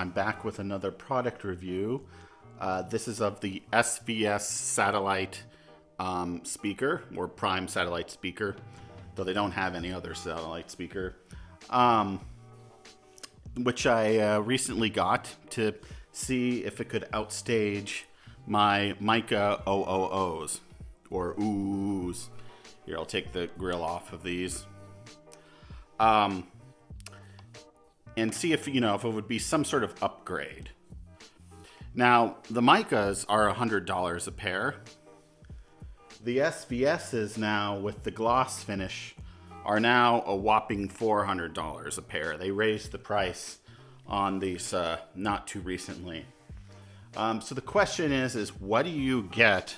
I'm back with another product review. This is of the SVS Satellite speaker, or Prime Satellite speaker, though they don't have any other satellite speaker, which I recently got to see if it could outstage my Micca OoOs, or OoOs. Here, I'll take the grill off of these. And see if, if it would be some sort of upgrade. Now, the Miccas are $100 a pair. The SVSs now, with the gloss finish, are now a whopping $400 a pair. They raised the price on these not too recently. So the question is what do you get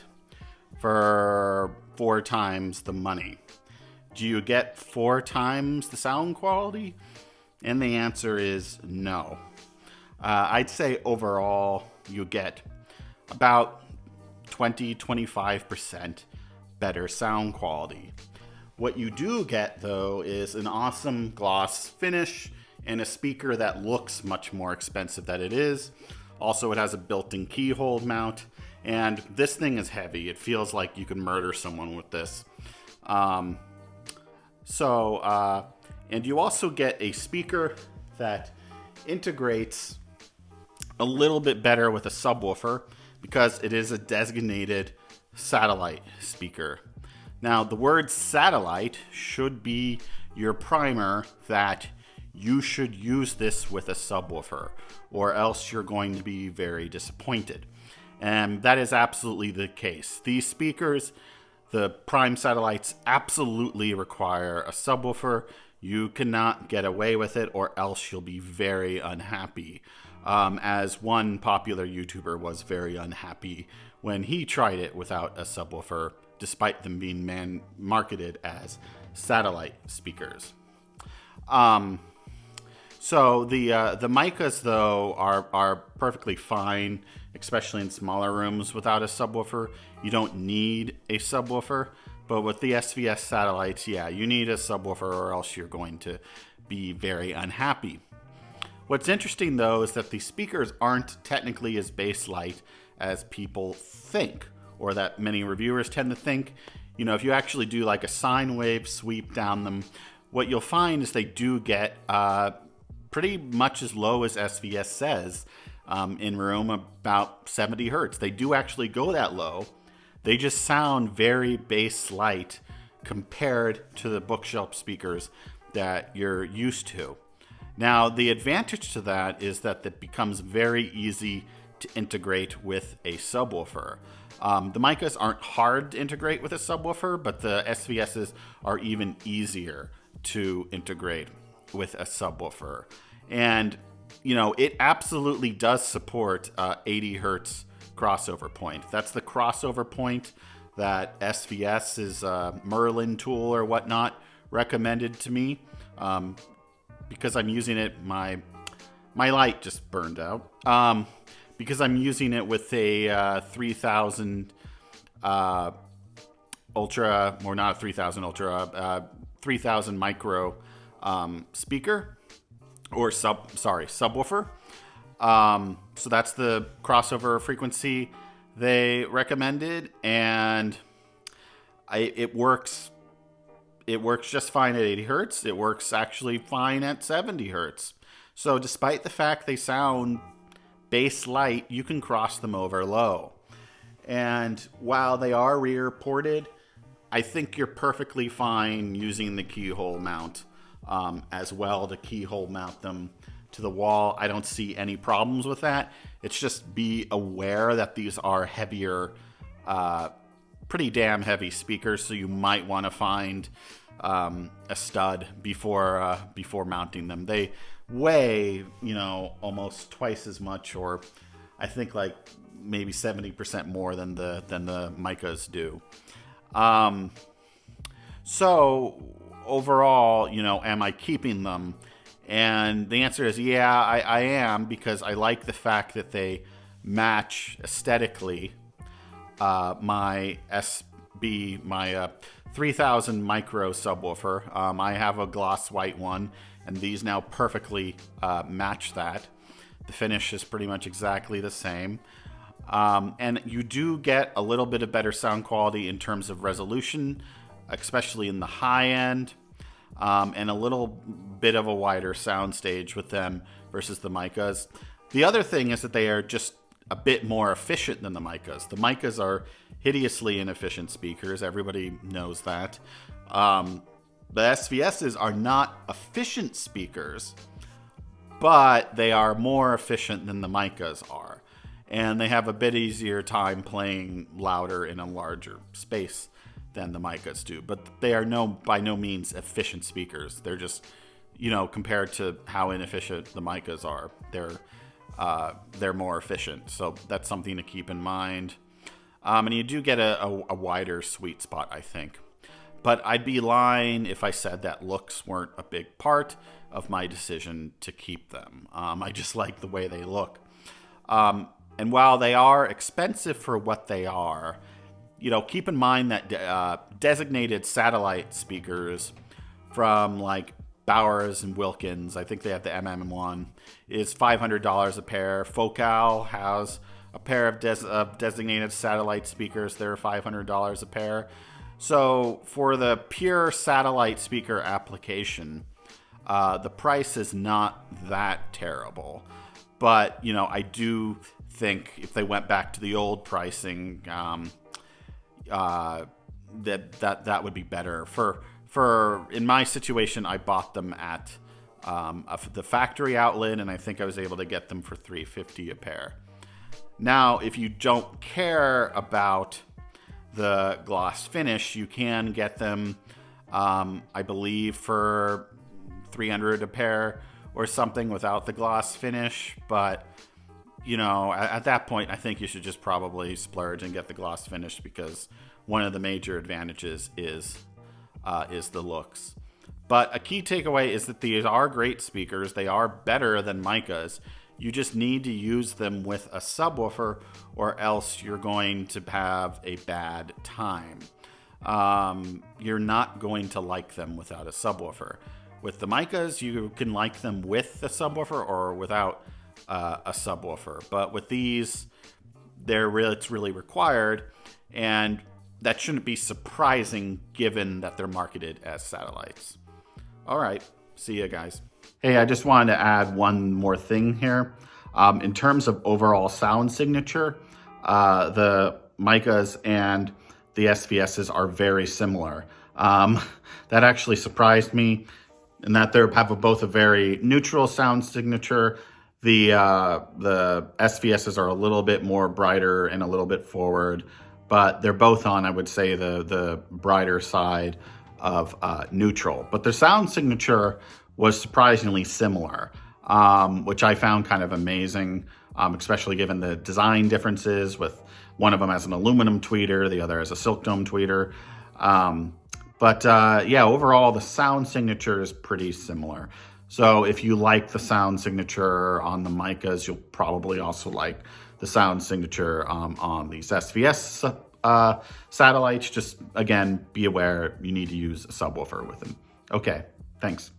for 4 times the money? Do you get 4 times the sound quality? And the answer is no. I'd say overall you get about 20-25% better sound quality. What you do get, though, is an awesome gloss finish and a speaker that looks much more expensive than it is. Also, it has a built-in keyhole mount, and this thing is heavy. It feels like you can murder someone with this. And you also get a speaker that integrates a little bit better with a subwoofer because it is a designated satellite speaker. Now, the word satellite should be your primer that you should use this with a subwoofer, or else you're going to be very disappointed. And that is absolutely the case. These speakers, the Prime Satellites, absolutely require a subwoofer. You cannot get away with it, or else you'll be very unhappy. As one popular YouTuber was very unhappy when he tried it without a subwoofer, despite them being marketed as satellite speakers. So the Miccas, though, are perfectly fine, especially in smaller rooms without a subwoofer. You don't need a subwoofer. But with the SVS satellites, yeah, you need a subwoofer or else you're going to be very unhappy. What's interesting, though, is that the speakers aren't technically as bass light as people think, or that many reviewers tend to think. If you actually do like a sine wave sweep down them, what you'll find is they do get pretty much as low as SVS says in room, about 70 hertz. They do actually go that low. They just sound very bass light compared to the bookshelf speakers that you're used to. Now, the advantage to that is that it becomes very easy to integrate with a subwoofer. The Miccas aren't hard to integrate with a subwoofer, but the SVSs are even easier to integrate with a subwoofer. And, it absolutely does support 80 hertz crossover point. That's the crossover point that SVS's Merlin tool or whatnot recommended to me. Because I'm using it, my light just burned out. Because I'm using it with a 3000 Ultra, or not a 3000 Ultra, 3000 micro speaker, or subwoofer. So that's the crossover frequency they recommended, and it works. It works just fine at 80 hertz. It works actually fine at 70 hertz. So despite the fact they sound bass light, you can cross them over low. And while they are rear ported, I think you're perfectly fine using the keyhole mount as well to keyhole mount them to the wall. I don't see any problems with that. It's just be aware that these are heavier, pretty damn heavy speakers, so you might want to find a stud before mounting them. They weigh, almost twice as much, or I think like maybe 70% more than the Miccas do. So overall, am I keeping them? And the answer is yeah, I am, because I like the fact that they match aesthetically my 3000 micro subwoofer. I have a gloss white one, and these now perfectly match that. The finish is pretty much exactly the same. And you do get a little bit of better sound quality in terms of resolution, especially in the high end, and a little bit of a wider sound stage with them versus the Miccas. The other thing is that they are just a bit more efficient than the Miccas. The Miccas are hideously inefficient speakers. Everybody knows that. The SVSs are not efficient speakers, but they are more efficient than the Miccas are. And they have a bit easier time playing louder in a larger space than the Miccas do. But they are by no means efficient speakers. They're just, compared to how inefficient the Miccas are, they're more efficient. So that's something to keep in mind. And you do get a wider sweet spot, I think. But I'd be lying if I said that looks weren't a big part of my decision to keep them. I just like the way they look. And while they are expensive for what they are, keep in mind that designated satellite speakers from like Bowers and Wilkins, I think they have the MM1, is $500 a pair. Focal has a pair of designated satellite speakers. They're $500 a pair. So for the pure satellite speaker application, the price is not that terrible. But, I do think if they went back to the old pricing, that would be better. For in my situation, I bought them at the factory outlet, and I think I was able to get them for $350 a pair. Now, if you don't care about the gloss finish, you can get them, I believe, for $300 a pair or something without the gloss finish. But at that point, I think you should just probably splurge and get the gloss finish, because one of the major advantages is the looks. But a key takeaway is that these are great speakers. They are better than Miccas. You just need to use them with a subwoofer, or else you're going to have a bad time. You're not going to like them without a subwoofer. With the Miccas, you can like them with a subwoofer or without a subwoofer. But with these, it's really required, and that shouldn't be surprising given that they're marketed as satellites. All right, see ya, guys. Hey, I just wanted to add one more thing here. In terms of overall sound signature, the Miccas and the SVSs are very similar. That actually surprised me, in that they have both a very neutral sound signature. The SVSs are a little bit more brighter and a little bit forward, but they're both on, I would say, the brighter side of neutral. But their sound signature was surprisingly similar, which I found kind of amazing, especially given the design differences, with one of them as an aluminum tweeter, the other as a silk dome tweeter. But overall, the sound signature is pretty similar. So if you like the sound signature on the Miccas, you'll probably also like the sound signature on these SVS satellites. Just, again, be aware you need to use a subwoofer with them. Okay, thanks.